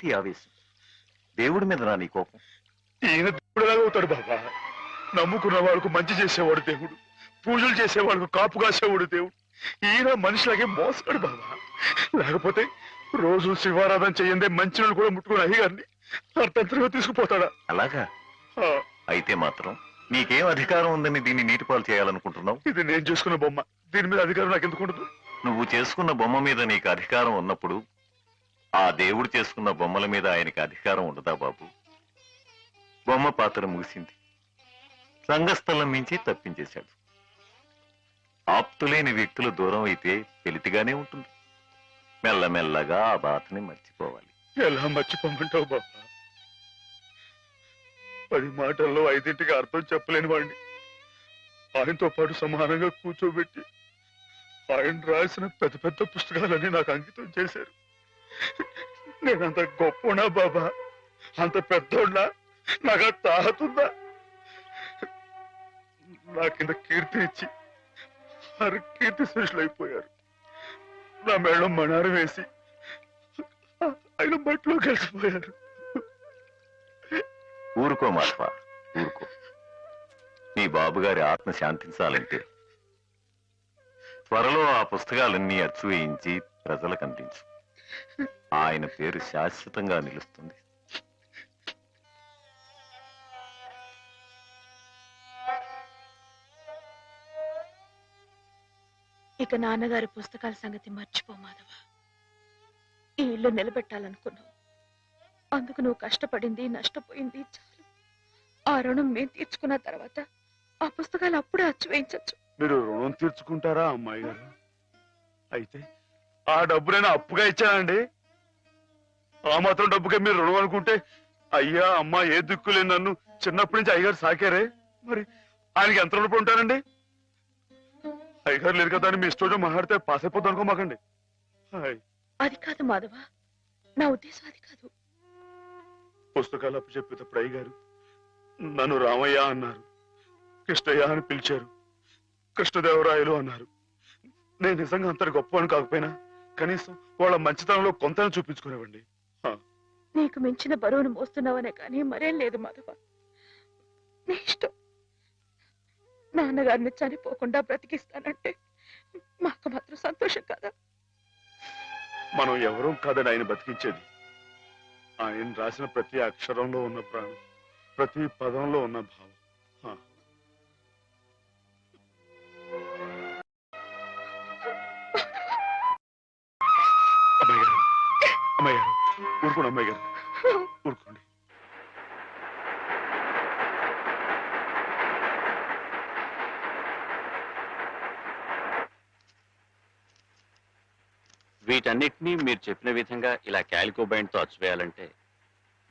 ఏమిటి ఆవేశం? దేవుడి మీద రా నీ కోపం. ఈయన దేవుడులాగా అవుతాడు బాబా. నమ్ముకున్న వాళ్ళకు మంచి చేసేవాడు దేవుడు, పూజలు చేసేవాళ్ళకు కాపు కాసేవాడు దేవుడు. ఈయన మనిషిలాగే మోసాడు బాబా. లేకపోతే రోజు శివారాధన చెయ్యందే మంచినీళ్ళు కూడా ముట్టుకుని అయ్యగారిని అర్థంతరంగా తీసుకుపోతాడా? అలాగా? అయితే మాత్రం నీకేం అధికారం ఉందని దీన్ని నీటిపాలు చేయాలనుకుంటున్నావు? ఇది నేను చేసుకున్న బొమ్మ, దీని మీద అధికారం నాకు ఎందుకుండదు? నువ్వు చేసుకున్న బొమ్మ మీద నీకు అధికారం ఉన్నప్పుడు ఆ దేవుడు చేసుకున్న బొమ్మల మీద ఆయనకి అధికారం ఉండదా బాబు? బొమ్మ పాత్ర ముగిసింది, రంగస్థలం మించి తప్పించేశాడు. ఆప్తులేని వ్యక్తులు దూరం అయితే వెలితిగానే ఉంటుంది. మెల్లమెల్లగా ఆ బాధని మర్చిపోవాలి. ఎలా మర్చిపోమంటావు బాబా? 10 మాటల్లో 5ంటికి అర్థం చెప్పలేని వాడిని ఆయనతో పాటు సమానంగా కూర్చోబెట్టి ఆయన రాసిన పెద్ద పెద్ద పుస్తకాలన్నీ నాకు అంకితం చేశారు. నేనంత గొప్పనా బాబా? అంత పెద్దోడ్నా? నాకు తాహతుందా? నా కింద కీర్తి ఇచ్చి వారు కీర్తి శిష్యులు అయిపోయారు. నా మేళం మణారం వేసి ఆయన బట్టలో కలిసిపోయారు. ఊరుకో మాధవ, ఊరుకో. నీ బాబుగారి ఆత్మ శాంతించాలంటే త్వరలో ఆ పుస్తకాలన్నీ అచ్చు వేయించి ప్రజలకు అందించు. ఆయన పేరు శాశ్వతంగా నిలుస్తుంది. ఇక నాన్నగారి పుస్తకాల సంగతి మర్చిపో మాధవ. ఈ ఇల్లు నిలబెట్టాలనుకున్నావు, అందుకు నువ్వు కష్టపడింది నష్టపోయింది చాలు. ఆ రుణం మేము తీర్చుకున్న తర్వాత ఆ పుస్తకాలు అప్పుడే అచ్చు వేయించచ్చు. మీరు రుణం తీర్చుకుంటారా అమ్మాయి గారు? అయితే ఆ డబ్బు నేను అప్పుగా ఇచ్చానండి. ఆ మాత్రం డబ్బుకే మీరు రుణం అనుకుంటే అయ్యా అమ్మా ఏ దిక్కులే నన్ను చిన్నప్పటి నుంచి అయ్యగారు సాకారే, మరి ఆయనకి ఎంత రుణపడి ఉంటానండి? అయ్యగారు లేరు కదా అని మీ ఇష్టం మాట్లాడితే పాస్ అయిపోద్ది అనుకోమాకండి. అది కాదు మాధవ, నా ఉద్దేశం అది కాదు. పుస్తకాలు అప్పు చెప్పేటప్పుడు అయ్యగారు నన్ను రామయ్య అన్నారు, కృష్ణయ్య అని పిలిచారు, కృష్ణదేవరాయలు అన్నారు. నేను నిజంగా అంత గొప్ప అని కాకపోయినా కనీసం వాళ్ళ మంచితనంలో కొంతనే చూపించుకునేవండి. నీకు మించిన బరువును మోస్తున్నావనే కానీ మరేం లేదు మాధవ. నీ ఇష్టం. నాన్నగారిని చనిపోకుండా బ్రతికిస్తానంటే మాకు మాత్రం సంతోషం కదా? మనం ఎవరూ కాదని ఆయన బతికించేది. ఆయన రాసిన ప్రతి అక్షరంలో ఉన్న ప్రాణం, ప్రతి పదంలో ఉన్న భావం. అమ్మాయి గారు, అమ్మాయి గారు, ఊరుకోండి అమ్మాయి గారు, ఊరుకోండి. వీటన్నిటినీ మీరు చెప్పిన విధంగా ఇలా క్యాలికో బైండ్తో అచ్చువేయాలంటే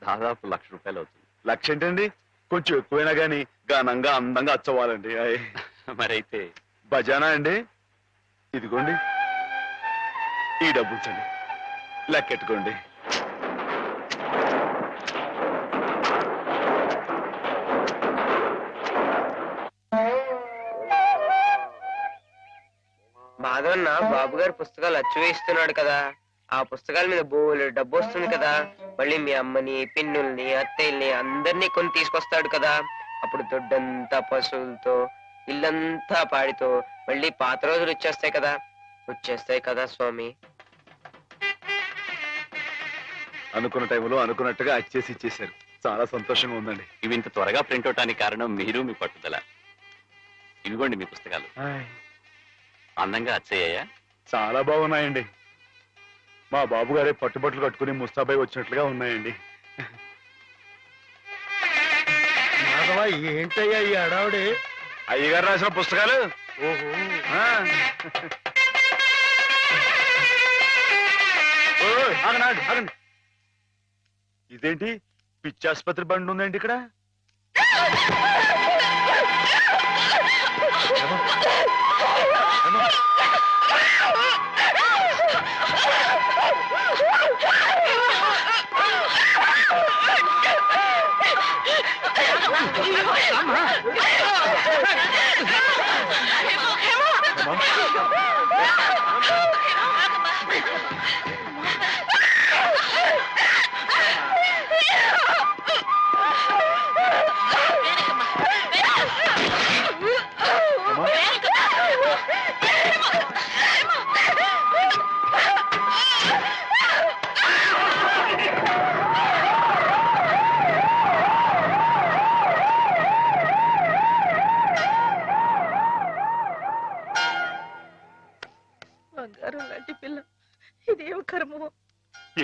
దాదాపు 1,00,000 రూపాయలు అవుతుంది. 1,00,000 ఏంటండి? కొంచెం ఎక్కువైనా గానీ ఘనంగా అందంగా అచ్చవ్వాలండి. మరైతే బజానా అండి. ఇదిగోండి ఈ డబ్బు ఉంచండి, లెక్కెట్టుకోండి. మాధవన్న బాబు గారి పుస్తకాలు అచ్చు వేస్తున్నాడు కదా, ఆ పుస్తకాల మీద బోలెడు డబ్బు వస్తుంది కదా. మళ్ళీ మీ అమ్మని, పిన్నుల్ని, అత్తయ్యల్ని అందరినీ కొని తీసుకొస్తాడు కదా. అప్పుడు దొడ్డంతా పశువులతో, ఇల్లంతా పాడితో మళ్ళీ పాత రోజులు వచ్చేస్తాయి కదా స్వామి. అనుకున్న టైంలో అనుకున్నట్టుగా అచ్చేసి ఇచ్చేశారు. చాలా సంతోషంగా ఉందండి. ఇవి ఇంత త్వరగా ప్రింట్ అవటానికి కారణం మీరు, మీ పట్టుదల. ఇవిగోండి మీ పుస్తకాలు. అందంగా అచ్చయ్యాయా? చాలా బాగున్నాయండి. మా బాబు గారే పట్టుబట్టలు కట్టుకుని ముస్తాబాయ్ వచ్చినట్లుగా ఉన్నాయండి. ఏంటయ్యా ఈ అడావుడే? అయ్యగారు రాసిన పుస్తకాలు. ఓహో, ఆగండి ఆగండి. ఇదేంటి పిచ్చి ఆసుపత్రి బండి ఉందండి ఇక్కడ?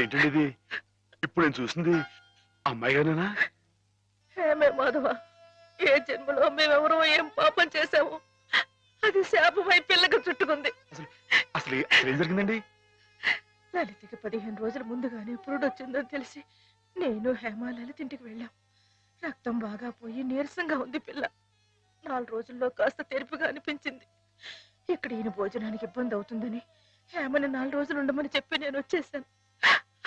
ఏంటండి ఇది? ఇప్పుడు నేను చూసింది అమ్మాయి గానేనా? ఏమే మాధవ, ఏ జన్మలో మేమెవరో ఏం పాపం చేశాము, అది శాపమై పిల్లకు చుట్టుకుంది. అసలు ఏం జరిగిందండి? లలితకి 15 రోజుల ముందుగానే పురుడొచ్చిందని తెలిసి నేను హేమ లలిత ఇంటికి వెళ్ళాం. రక్తం బాగా పోయి నీరసంగా ఉంది పిల్ల. 4 రోజుల్లో కాస్త తెరుపుగా అనిపించింది. ఇక్కడ ఈయన భోజనానికి ఇబ్బంది అవుతుందని హేమని 4 రోజులు ఉండమని చెప్పి నేను వచ్చేసాను.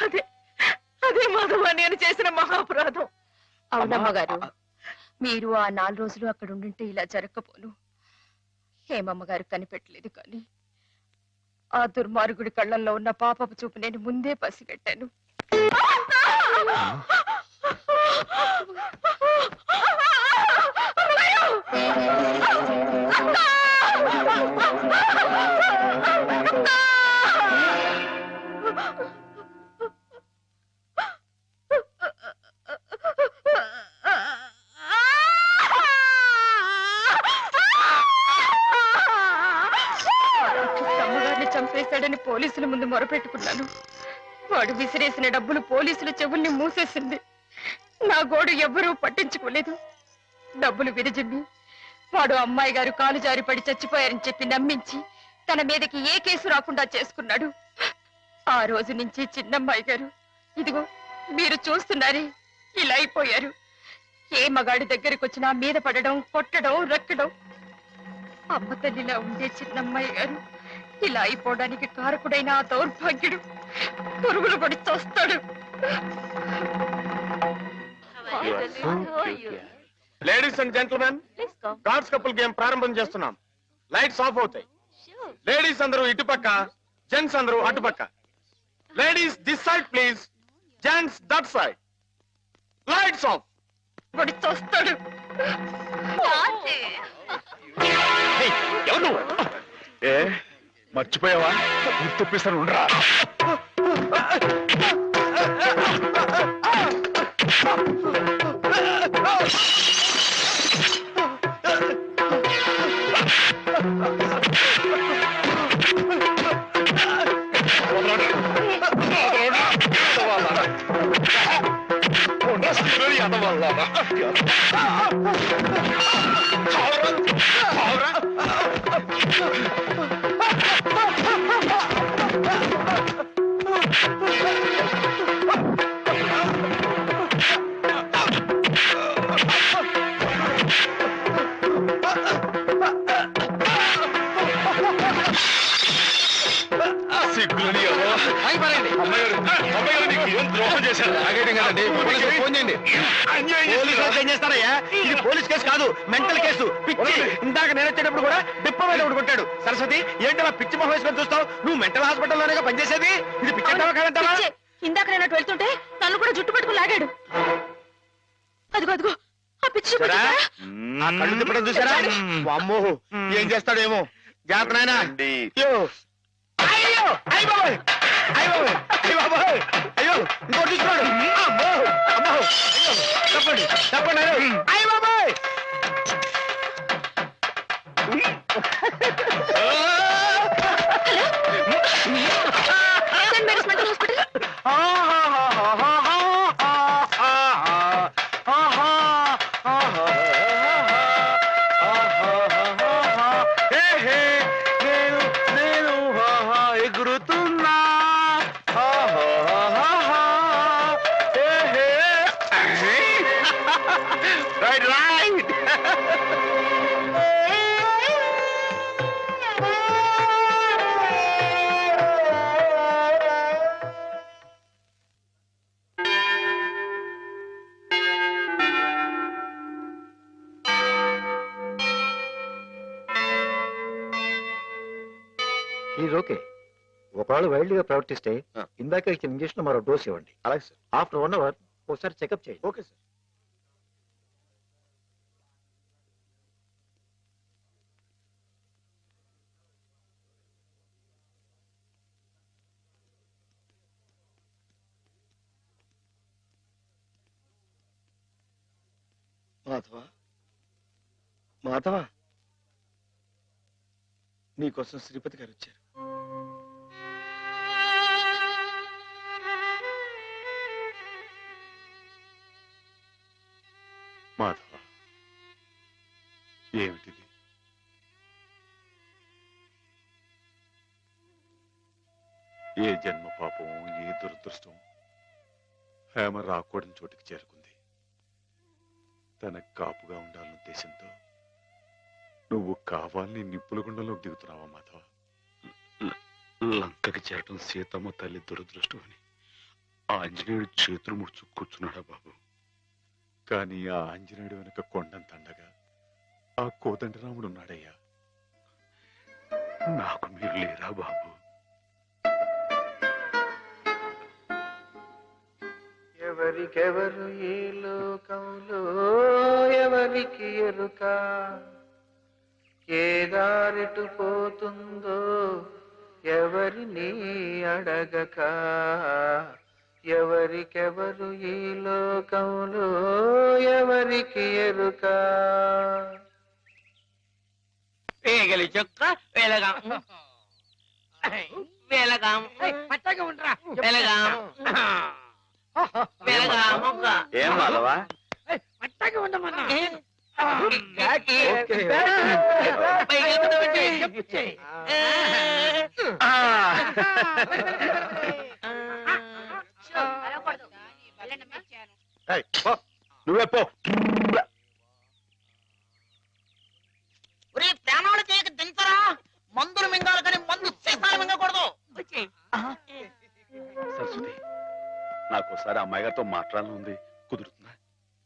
అదే అదే మాధవ నేను చేసిన మహాపరాధం. అవునమ్మగారు, మీరు ఆ 4 రోజులు అక్కడ ఉండుంటే ఇలా జరగకపోను. హేమమ్మగారు కనిపెట్టలేదు కానీ ఆ దుర్మార్గుడి కళ్ళల్లో ఉన్న పాపపు చూపు నేను ముందే పసిగట్టాను. అమ్మగారిని చంపేశాడని పోలీసుల ముందు మొరపెట్టుకున్నాను. వాడు విసిరేసిన డబ్బులు పోలీసుల చెవుల్ని మూసేసింది. నా గోడు ఎవ్వరూ పట్టించుకోలేదు. డబ్బులు విరజిమ్మి వాడు అమ్మాయి గారు కాలు జారి పడి చచ్చిపోయారని చెప్పి నమ్మించి తన మీదకి ఏ కేసు రాకుండా చేసుకున్నాడు. ఆ రోజు నుంచి చిన్నమ్మాయి గారు ఇదిగో మీరు చూస్తున్నారే ఇలా అయిపోయారు. ఏ మగాడి దగ్గరికి వచ్చినా మీద పడడం, కొట్టడం, రక్కడం. అమ్మ తల్లిలా ఉండే చిన్నమ్మాయి గారు ఇలా అయిపోవడానికి కారకుడైన ఆ దౌర్భాగ్యుడు పురుగులు పడి చస్తాడు. Ladies and gentlemen, gods couple game ప్రారంభం చేస్తున్నాం. లైట్స్ ఆఫ్ అవుతాయి. లేడీస్ అందరూ ఇటుపక్క, జెంట్స్ అందరూ అటుపక్క. Ladies this side please, gents that side. Lights off. పడి చస్తాడు. ఎవరు? ఏ మర్చిపోయావా? గుర్తొప్పిస్తాను ఉండరా. చేస్తారయ్యా, ఇది పోలీస్ కేసు కాదు, మెంటల్ కేసు. పిచ్చి. ఇందాక నేను వచ్చేటప్పుడు కూడా డిప్ప మీద ఒకటి కొట్టాడు. సరస్వతి, ఏంటి అలా పిచ్చి మొహం వేసుకొని చూస్తావు? నువ్వు మెంటల్ హాస్పిటల్లోనే పనిచేసేది. ఇది పిచ్చి కాదంటావా? ఇందాక నేను అటు వెళ్తుంటే నన్ను కూడా జుట్టు పట్టుకుని లాగాడు. అదిగో అదిగో ఆ పిచ్చి చూపు చూసారా? కళ్ళు తిప్పడం చూసారా? అమ్మో, ఏం చేస్తాడేమో. జాగ్రత్త నాయనా. అయ్యో అయ్యో అయ్య బాబోయ్, అయ్య బాబోయ్, అయ్య బాబోయ్, అయ్యో ఇంకోటి చూస్తున్నాడు. అమ్మో అమ్మో, అయ్యో తప్పండి తప్పండి. అయ్య బాబోయ్. Saint Mary's mental hospital. నేను ఎగురుతున్నా. Right right. Is okay. ఒకవేళ వైల్డ్ గా ప్రవర్తిస్తే ఇందాక ఇచ్చిన ఇంజక్షన్ మరో డోస్ ఇవ్వండి. అలాగే సార్. ఆఫ్టర్ 1 అవర్ ఒకసారి చెకప్ చేయండి. Okay sir. మాధవ, మాధవ, నీకోసం శ్రీపతి గారు వచ్చారు. మాధవ, ఏమిటిది? ఏ జన్మ పాపం, ఏ దురదృష్టం హేమ రాకూడని చోటికి చేరుకుంది. తనకు కాపుగా ఉండాలన్న ఉద్దేశంతో నువ్వు కావాలని నిప్పుల గుండంలోకి దిగుతున్నావా మాధవ? లంకకి చేరటం సీతమ్మ తల్లి దురదృష్టం అని ఆంజనేయుడు చేతులు ముడుచు కూర్చున్నాడా బాబు? కానీ ఆ ఆంజనేయుడు వెనక కొండంత అండగా ఆ కోదండరాముడు ఉన్నాడయ్యా. నాకు మీరు లేరా బాబు? ఎవరికెవరు ఈ లోకంలో ఎవరికి ఎరుక, ఏ దారిటు పోతుందో ఎవరిని అడగక, ఎవరికెవరు ఈ లోకంలో ఎవరికి ఎరుక. పేగలి చొక్క వెలగాం వెలగాం వెలగాం వెలగాం. ఏం మాధవా? నువ్వే పో. ప్రాణాలు చేయక దించరా, మందులు మింగాలి కానీ మందు సీసాలు మింగకూడదు. సరస్వతి, నాకు ఒకసారి అమ్మాయి గారితో మాట్లాడాలని ఉంది, కుదురుతుందా?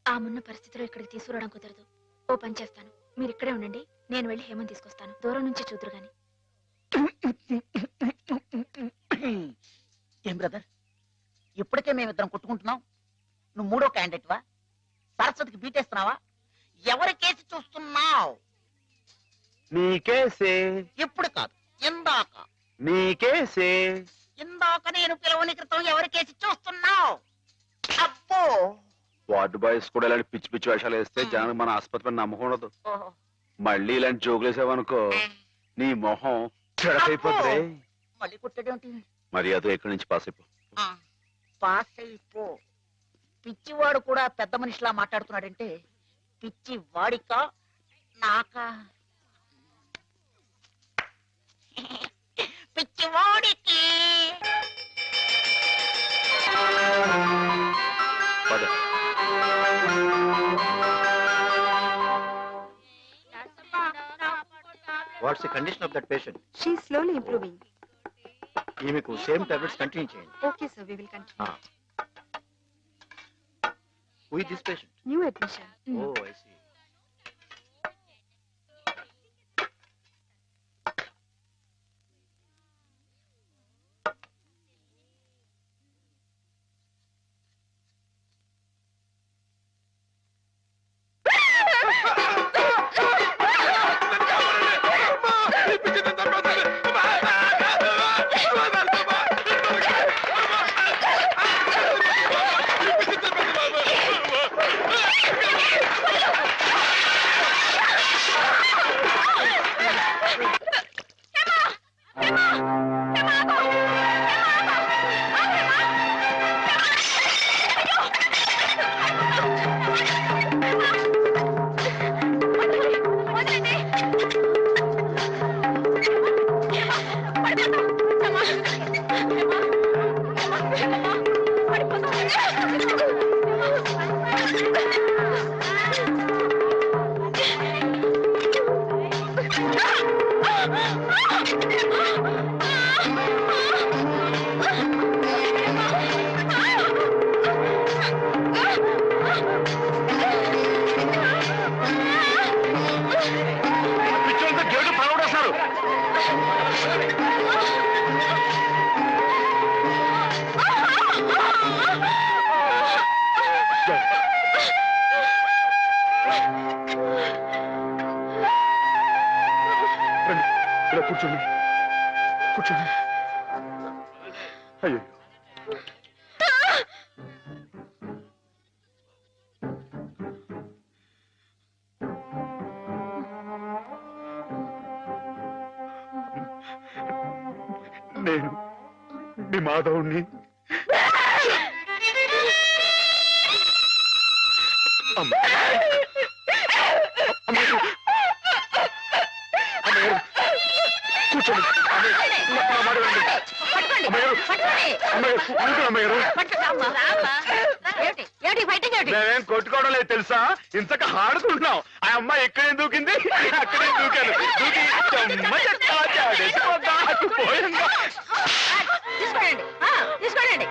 ఆ మున్న పరిస్థితిలో ఇక్కడికి తీసుకురావడం కుదరదు. ఓ పని చేస్తాను, మీరు ఇక్కడే ఉండండి, నేను వెళ్ళి హేమని తీసుకొస్తాను. దూరం నుంచి చూదురు గాని. ఏం బ్రదర్, ఇప్పటికే మేమిద్దరం కొట్టుకుంటున్నాం, నువ్వు మూడో క్యాండిడేట్ వా? సరస్వతికి బీటేస్తున్నావా? ఎవరి కేసు చూస్తున్నావు? నీకేసే. ఇప్పుడు కాదు, ఇందాక. నీకేసే. ఇందాక నేను పిలవని క్రితం ఎవరి కేసు చూస్తున్నావు? అబ్బో. వార్డు బాయ్స్ కూడా ఇలాంటి పిచ్చి పిచ్చి వేషాలు వేస్తే జనానికి మన ఆసుపత్రి నమ్మకం ఉండదు. మళ్ళీ ఇలాంటి జోకులు వేసావనుకో నీ మొహం చెడకైపోతుంది. మళ్ళీ కుట్టడేంటి? మరి అదో ఎక్కడి నుంచి పాస్ అయిపో. పాస్ అయిపో. పిచ్చివాడు కూడా పెద్ద మనిషిలా మాట్లాడుతున్నాడంటే పిచ్చి వాడికా నాకా? పిచ్చివాడికి. పద. What's the condition of that patient? She slowly improving. ఈమెకు సేమ్ టాబ్లెట్స్ కంటిన్యూ చేయండి. Okay sir, we will continue. Who is this patient? New admission. Oh, I see. కూర్చోండి, కూర్చోండి. అయ్యో, నేను మీ మాధవుణ్ణి. అమ్మా, అమ్మాయి గారు ఏమిటి ఫైటింగ్ ఏమిటి? మేమేం కొట్టుకోవడం లేదు తెలుసా, ఇంతక ఆడుకుంటున్నాం. ఆ అమ్మాయి ఎక్కడే దూకింది, అక్కడే దూకాను. దూకి చెమ్మ చెత్తా చాడేసి వద్దాకు పోయిందా. తీసుకోండి తీసుకోండి.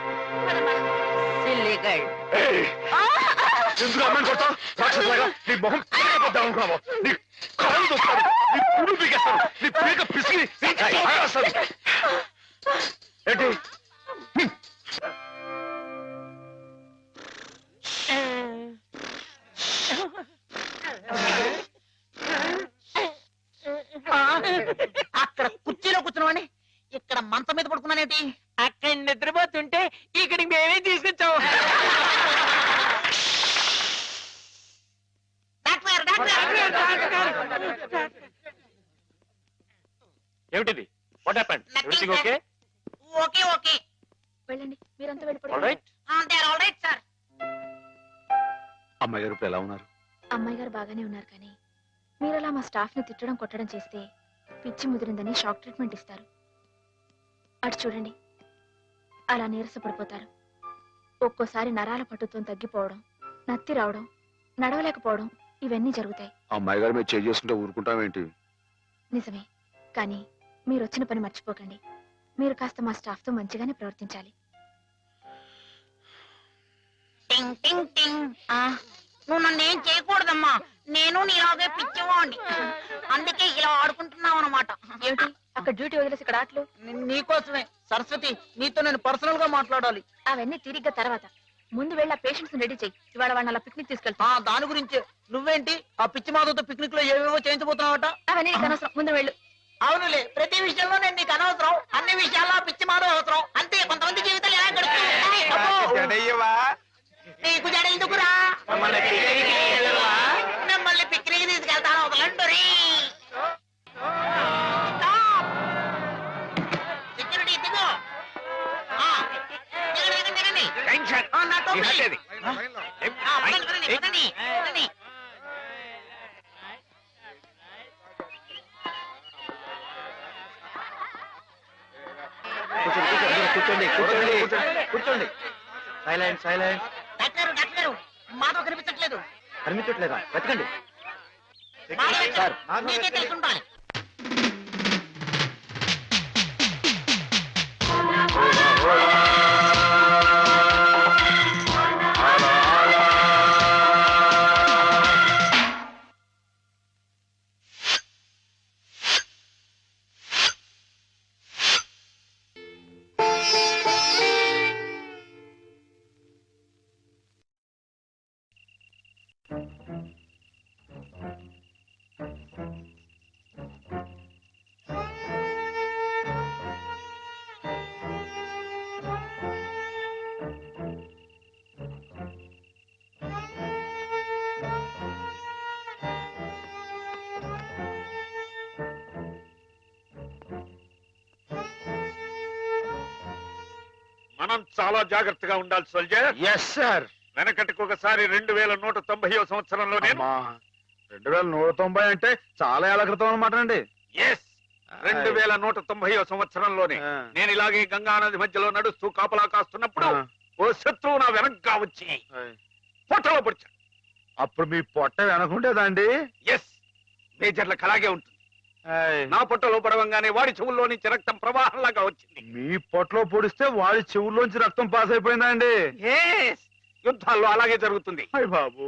Silly girl. ఏయ్, ఎందుకు అమ్మాయిని కొడతావు? రాక్షసులాగా నీ మొహం పీకపోద్దాం అనుకున్నావు. నీ కాళ్ళు దొక్కుతాను, నీ పుడు పీకేస్తాను, నీ పీక పిసికి ఏంటి? అక్కడ కుర్చీలో కూర్చున్నామని ఇక్కడ మంచం మీద పడుకున్నానేంటి? అక్కడ నిద్రపోతుంటే ఇక్కడికి మేమే తీసుకొచ్చాము. ఏమిటిది? What happened? Everything okay? Okay okay. వెళ్ళండి, మీరంతా వెళ్ళిపోండి. ఆల్రైట్. Alright sir. అమ్మాయి గారు ఇప్పుడు ఎలా ఉన్నారు? అమ్మాయి గారు బాగానే ఉన్నారు, కానీ మీరలా మా స్టాఫ్ ని తిట్టడం కొట్టడం చేస్తే పిచ్చి ముదిరిందని షాక్ ట్రీట్మెంట్ ఇస్తారు. అటు చూడండి, అలా నీరసపడిపోతారు. ఒక్కోసారి నరాల పట్టుతో తగ్గిపోవడం, నత్తి రావడం, నడవలేకపోవడం, ఇవన్నీ జరుగుతాయి. అమ్మాయి గారు మీరు చేంజ్ చేసుకుంటే ఊరుకుంటామేంటి? నిజమే, కానీ మీరు వచ్చిన పని మర్చిపోకండి. మీరు కాస్త మా స్టాఫ్ తో మంచిగానే ప్రవర్తించాలి. టింగ్ టింగ్ టింగ్. నువ్వు నన్ను ఏం చేయకూడదమ్మా, నేను నీలాగే పిచ్చివాణ్ణి, అందుకే ఇలా ఆడుకుంటున్నావు అనమాట. ఏమిటి అక్కడ డ్యూటీ వదిలేసి ఇక్కడ ఆటలు? నీకోసమే సరస్వతి, నీతో నేను పర్సనల్ గా మాట్లాడాలి. అవన్నీ తిరిగ్గా తర్వాత. ముందు వెళ్ళి ఆ పేషెంట్స్ రెడీ చెయ్యి. ఇవాళ వాళ్ళని అలా పిక్నిక్ తీసుకెళ్తా. దాని గురించే. నువ్వేంటి ఆ పిచ్చి మాధవతో పిక్నిక్ లో ఏవేవో చేయించబోతున్నావట? అవన్నీ నీకు అనవసరం, ముందు వెళ్ళు. అవునులే, ప్రతి విషయంలో నేను నీకు అనవసరం, అన్ని విషయాల్లో పిచ్చి మాధవ అవసరం. అంతే, కొంతమంది జీవితాలు ఎలా గడుపుతాయి. నీకు జడ ఎందుకురా? మిమ్మల్ని పిక్నిక్ తీసుకెళ్తాను, వదలండు రీ. సెక్యూరిటీ దిగు. దిగండి. నా టోపీ. పదండి. కూర్చోండి కూర్చోండి కూర్చోండి. Silent silent. డాక్టర్ మాధవ్ కనిపించట్లేదు. కనిపించట్లేదా? వెతకండి. సార్ మీకే తెలుసుండాలి. మనం చాలా జాగ్రత్తగా ఉండాలి సోల్జర్. Yes sir. వెనకటికి ఒకసారి 2190వ సంవత్సరంలోనే 2190 అంటే చాలా ఏళ్ల క్రితం అన్నమాట అండి. ఎస్, 2190వ సంవత్సరంలోనే నేను ఇలాగే గంగా నది మధ్యలో నడుస్తూ కాపలా కాస్తున్నప్పుడు ఓ శత్రువు నా వెనక్గా వచ్చి పొట్టలో పొడిచాడు. అప్పుడు మీ పొట్ట వెనకుండేదా అండి? ఎస్, మేజర్లకు అలాగే ఉంటుంది. నా పొట్టలో పడవంగానే వాడి చెవుల్లో నుంచి రక్తం ప్రవాహంలాగా వచ్చింది. మీ పొట్టలో పొడిస్తే వాడి చెవుల్లోంచి రక్తం పాస్ అయిపోయిందా అండి? యుద్ధాల్లో అలాగే జరుగుతుంది. బాబు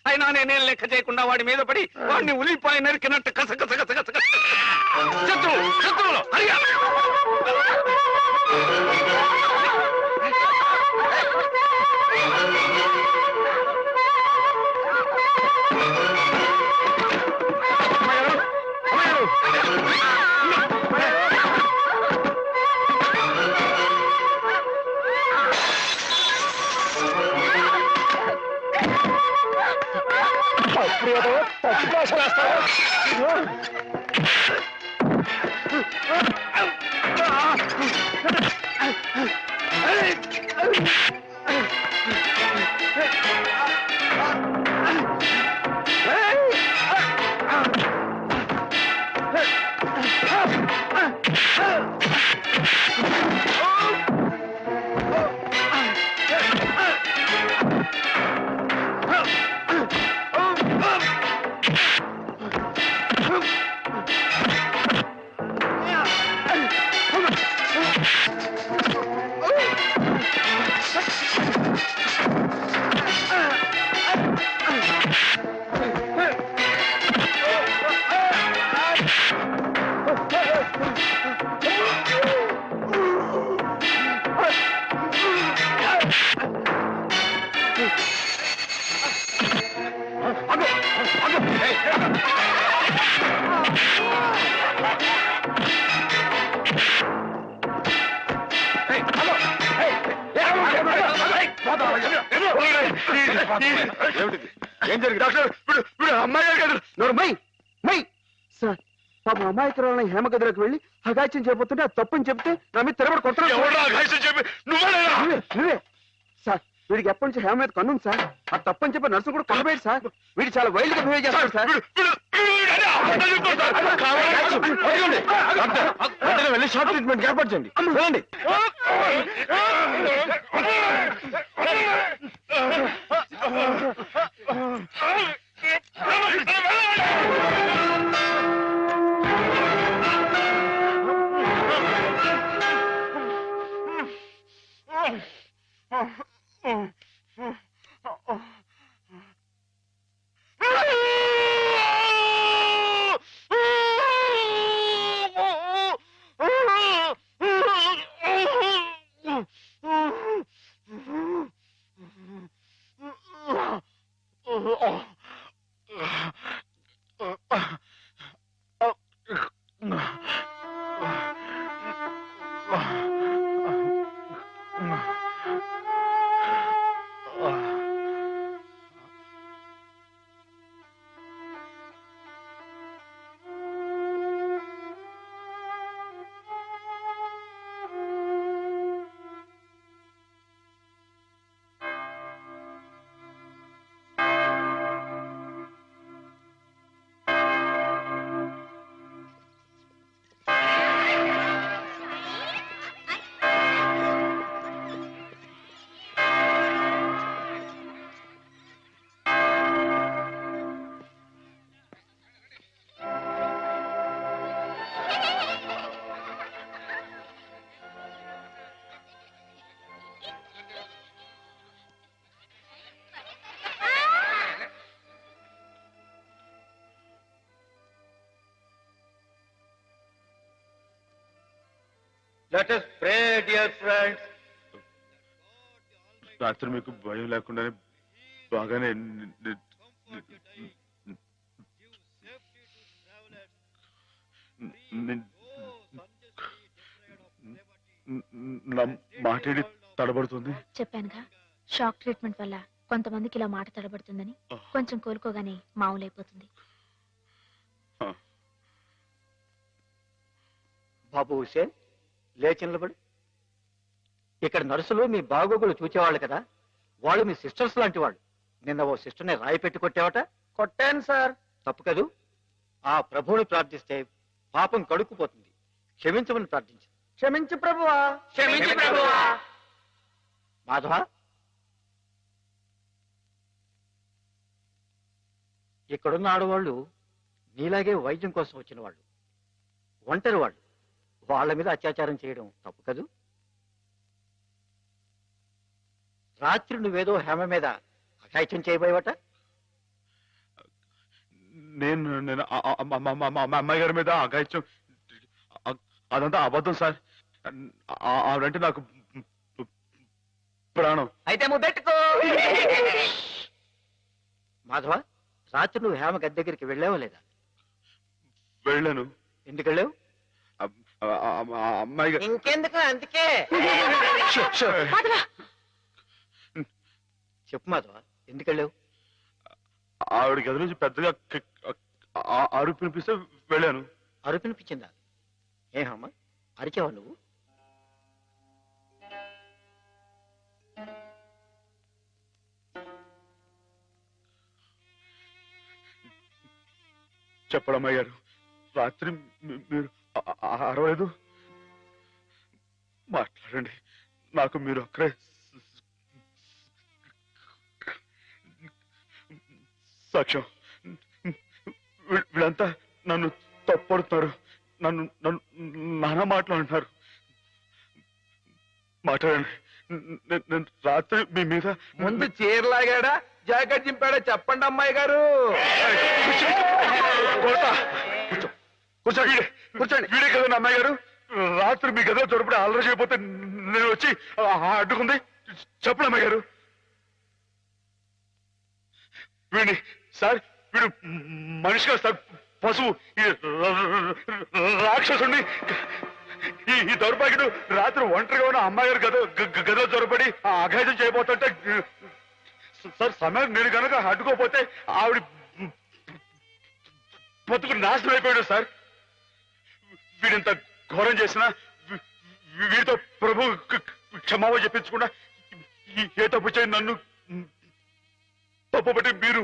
అయినా నేనేం లెక్క చేయకుండా వాడి మీద పడి వాడిని ఉలిపాయ నరికినట్టు కసకస శత్రువులు ఏం జరిగింది డాక్టర్? అమ్మాయి గారు కదా. మై మై సార్ పాపం అమాయకురాలని హేమ గదిలోకి వెళ్ళి అగాచ్యం చేయబోతుంటే అది తప్పని చెప్తే నా మీద తిరగబడి కొట్టడం చెప్పి నువ్వే సార్ వీడికి ఎప్పటి నుంచి హేమ మీద కన్నుంది సార్ అది తప్పని చెప్పి నర్సు కూడా కొనబోయాడు సార్ వీడు చాలా వైల్డ్ గా బిహేవ్ చేస్తాడు సార్ వెళ్ళి షార్ట్ ట్రీట్మెంట్ ఏర్పాటు చేయండి చూడండి Let us pray, dear friends. రాత్రి మీకు భయం లేకుండానే బాగానే మాట్లాడి తడబడుతుంది. చెప్పానుగా షాక్ ట్రీట్మెంట్ వల్ల కొంతమందికి ఇలా మాట తడబడుతుందని. కొంచెం కోలుకోగానే మామూలైపోతుంది. బాబు హుసేన్ లేచి నిలబడు. ఇక్కడ నర్సులు మీ బాగోగులు చూచేవాళ్ళు కదా, వాళ్ళు మీ సిస్టర్స్ లాంటి వాళ్ళు. నిన్న ఓ సిస్టర్ని రాయి పెట్టి కొట్టావట. కొట్టాను సార్. తప్పు కదూ. ఆ ప్రభువుని ప్రార్థిస్తే పాపం కడుక్కుపోతుంది. క్షమించమని ప్రార్థించు. క్షమించు ప్రభువా. క్షమించు ప్రభువా. మాధవ, ఇక్కడున్న ఆడవాళ్ళు నీలాగే వైద్యం కోసం వచ్చిన వాళ్ళు, ఒంటరి వాళ్ళు. వాళ్ళ మీద అత్యాచారం చేయడం తప్పు కదూ. రాత్రి నువ్వేదో హేమ మీద అఘాయిత్యం చేయబోయేవట. నేను అమ్మాయి గారి మీద అఘాయిత్యం, అదంతా అబద్ధం సార్. ఆవిడంటే నాకు ప్రాణం. అయితే ముద్దెట్టుకో. మాధవ, రాత్రి నువ్వు హేమ గది దగ్గరికి వెళ్ళావా లేదా? వెళ్ళాను. ఎందుకు వెళ్ళావు? అమ్మాయి గారు ఇంకెందుకు, అందుకే. చెప్పు మాధవ, ఎందుకు వెళ్ళావు? ఆవిడ గది నుంచి పెద్దగా అరుపు వినిపిస్తే వెళ్ళాను. అరుపు వినిపించిందా? ఏమమ్మా, అరిచావా నువ్వు? చెప్పడమ్మయ్య గారు, రాత్రి మీరు అరవలేదు. మాట్లాడండి, నాకు మీరు అక్కడే సాక్ష్యం. వీళ్ళంతా నన్ను తప్పడుతున్నారు, నన్ను నానా మాట్లాడుతున్నారు. మాట్లాడండి. నేను రాత్రి మీ మీద ముందు చీరలాగాడా జాకెట్ చింపాడా చెప్పండి అమ్మాయి గారు. కూర్చోండి, కూర్చోండి. వీడే కదండి అమ్మాయి గారు. రాత్రి మీ గదిలో చొరపడి అల్లరి చేయకపోతే నేను వచ్చి అడ్డుకుంది. చెప్పండి అమ్మాయి గారు. వీడిని సార్, వీడు మనిషి కాదు సార్, పశువు. ఈ రాక్షసుని ఈ దౌర్భాగ్యుడు రాత్రి ఒంటరిగా ఉన్న అమ్మాయి గారు గదో చొరబడి ఆ అఘాయితం చేయబోతుంటే సార్ సమయం నేను కనుక అడ్డుకోపోతే ఆవిడ బతుకు నాశనం అయిపోయాడు సార్. వీడింత ఘోరం చేసినా వీడితో ప్రభు క్షమాపణ చెప్పించకుండా ఏ తప్పు చేయండి నన్ను తప్పు బట్టి మీరు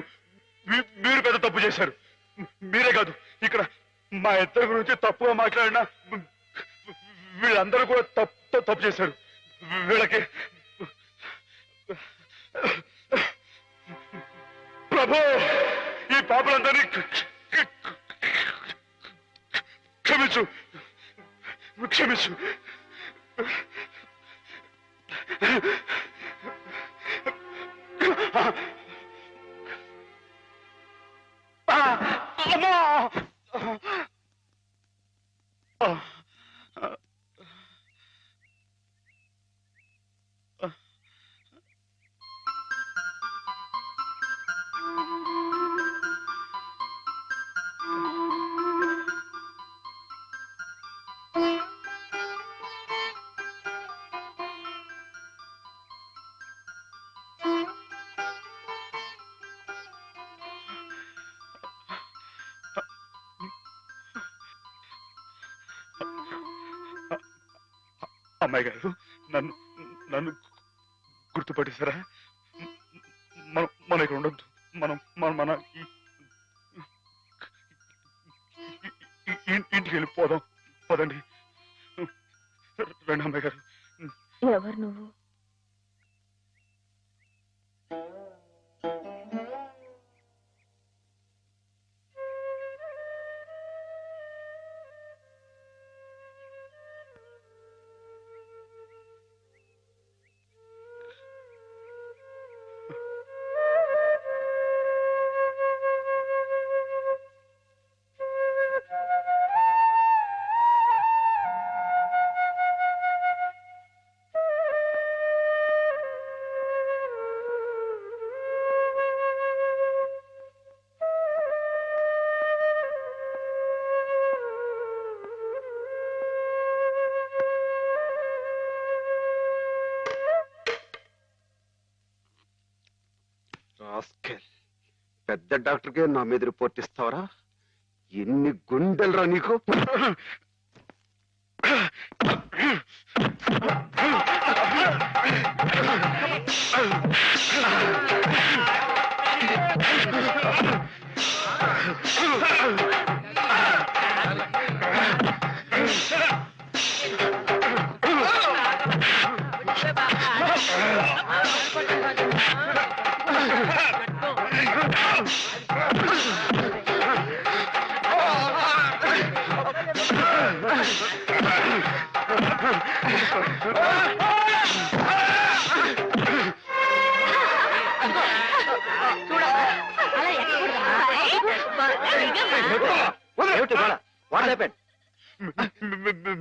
పెద్ద తప్పు చేశారు. మీరే కాదు ఇక్కడ మా ఇద్దరి గురించి తప్పుగా మాట్లాడినా వీళ్ళందరూ కూడా తప్పు చేశారు. వీళ్ళకి ప్రభు ఈ పాపలందరినీ క్షమించు క్షమించు. అమ్మా అమ్మాయి గారు నన్ను గుర్తుపట్టేశారా? మన ఇక్కడ ఉండొద్దు. మన ఇంటికి వెళ్ళిపోదాం. పదండి. రండి అమ్మాయి గారు. ఎవరు నువ్వు? పెద్ద డాక్టర్కే నా మీద రిపోర్ట్ ఇస్తావరా? ఎన్ని గుండెలరా నీకు?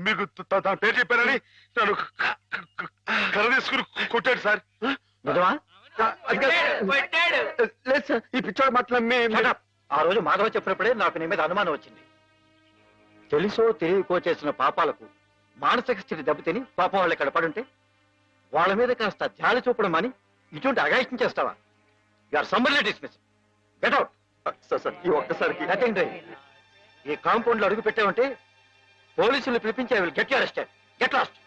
మీకు తన పేరు చెప్పారని నన్ను కర్ర తీసుకుని కొట్టాడు సార్. లేదు సార్, ఈ పిచ్చోడు మాత్రం ఆ రోజు మాధవ చెప్పినప్పుడే నాకు నీ మీద అనుమానం వచ్చింది. తెలుసో తెలియకో చేసిన పాపాలకు మానసిక స్థితి దెబ్బతిని పాపం వాళ్ళు ఇక్కడ పడుంటే వాళ్ళ మీద కాస్త జాలి చూపడం అని ఇటువంటి అగాయిత్యం చేస్తావా? You are summarily dismiss. Get out. Sir ఈ ఒక్కసారికి నథింగ్ డూయింగ్. ఈ కాంపౌండ్ లో అడుగు పెట్టావంటే పోలీసులు పిలిపించి I will get you arrested. Get lost.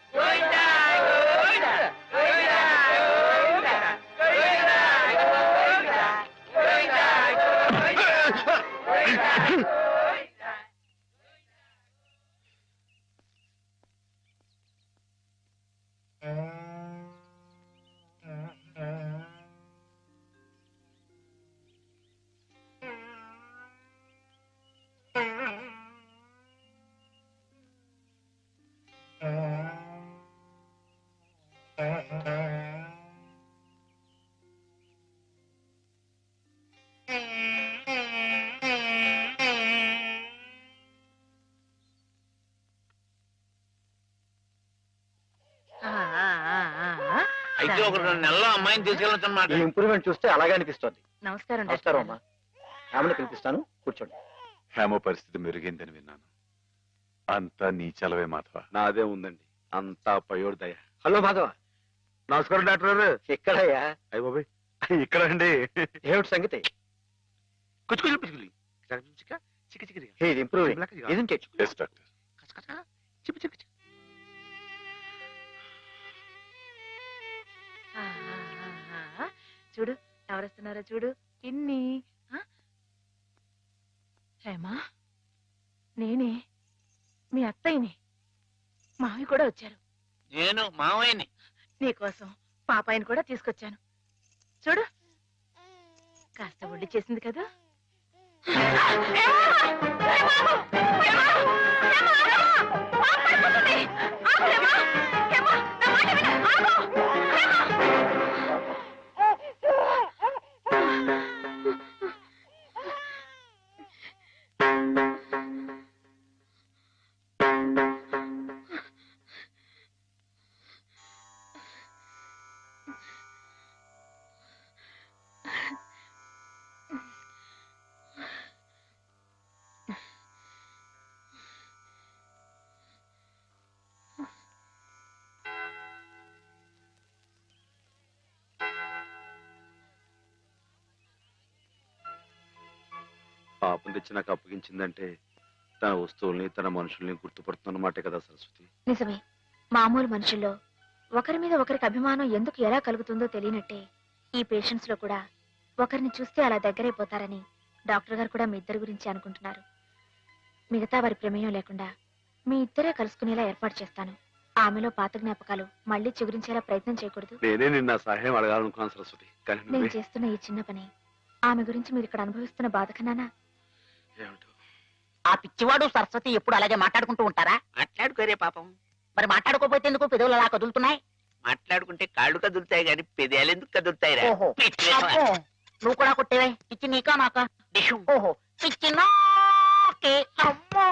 అయితే ఒక 2 నెలల్లో అమ్మాయిని తీసుకెళ్ళొచ్చన్నమాట. ఈ ఇంప్రూవ్మెంట్ చూస్తే అలాగే అనిపిస్తుంది. నమస్కారం. నమస్కారం అమ్మా. ఆమెను పిలిపిస్తాను, కూర్చోండి. హేమ పరిస్థితి మెరుగైందని విన్నాను. అంతా నీ చలవే మాధవ. నాదే ఉందండి, అంతా పయోర్ దయ. హలో మాధవ, నమస్కారం డాక్టర్ గారు. ఎక్కడయ్యా? అయ్య బాబాయ్, ఇక్కడ అండి. ఏమిటి సంగతి? కుచ్చుకులు పిచ్చుకులు చిక్క చిక్క hey improving, isn't it? Yes doctor. చిప్పి చిప్పి చూడు ఎవరొస్తున్నారో చూడు. ఇన్ని హేమా, నేనే మీ అత్తయ్యని. మావి కూడా వచ్చారు. నేను మావయ్యని. నీకోసం పాపాయిని కూడా తీసుకొచ్చాను. చూడు, కాస్త ఒళ్ళు చేసింది కదా. పాపం తెచ్చి నాకు అప్పగించిందంటే తన వస్తువుల్ని తన మనుషుల్ని గుర్తుపడుతున్నమాటే కదా సరస్వతి. నిజమే. మామూలు మనుషుల్లో ఒకరి మీద ఒకరికి అభిమానం ఎందుకు ఎలా కలుగుతుందో తెలియనట్టే ఈ పేషెంట్స్ లో కూడా ఒకరిని చూస్తే అలా దగ్గరైపోతారని డాక్టర్ గారు కూడా మీ ఇద్దరి గురించి అనుకుంటున్నారు. మిగతా వారి ప్రమేయం లేకుండా మీ ఇద్దరే కలుసుకునేలా ఏర్పాటు చేస్తాను. ఆమెలో పాత జ్ఞాపకాలు మళ్ళీ చిగురించేలా ప్రయత్నం చేయకూడదు. నేనే నిన్న సహాయం అడగాలనుకున్నాను సరస్వతి, కానీ నేను నువ్వే. చేస్తున్న ఈ చిన్న పని ఆమె గురించి మీరు ఇక్కడ అనుభవిస్తున్న బాధ కన్నానా? ఏమిటో ఆ పిచ్చివాడు సరస్వతి ఎప్పుడు అలాగే మాట్లాడుకుంటూ ఉంటారా? మాట్లాడుకోరే పాపం. మరి మాట్లాడుకోపోతే ఎందుకు పెదవులు అలా కదులుతున్నాయి? మాట్లాడుకుంటే కాళ్ళు కదులుతాయి గాని పెదాలు ఎందుకు కదులుతాయిరా? ఓహో. పిచ్చి అబ్బో, నువ్వు కూడా కొట్టేవే. పిచ్చి నీకా నాకా? డిషు. ఓహో, పిచ్చి నాకే. అమ్మో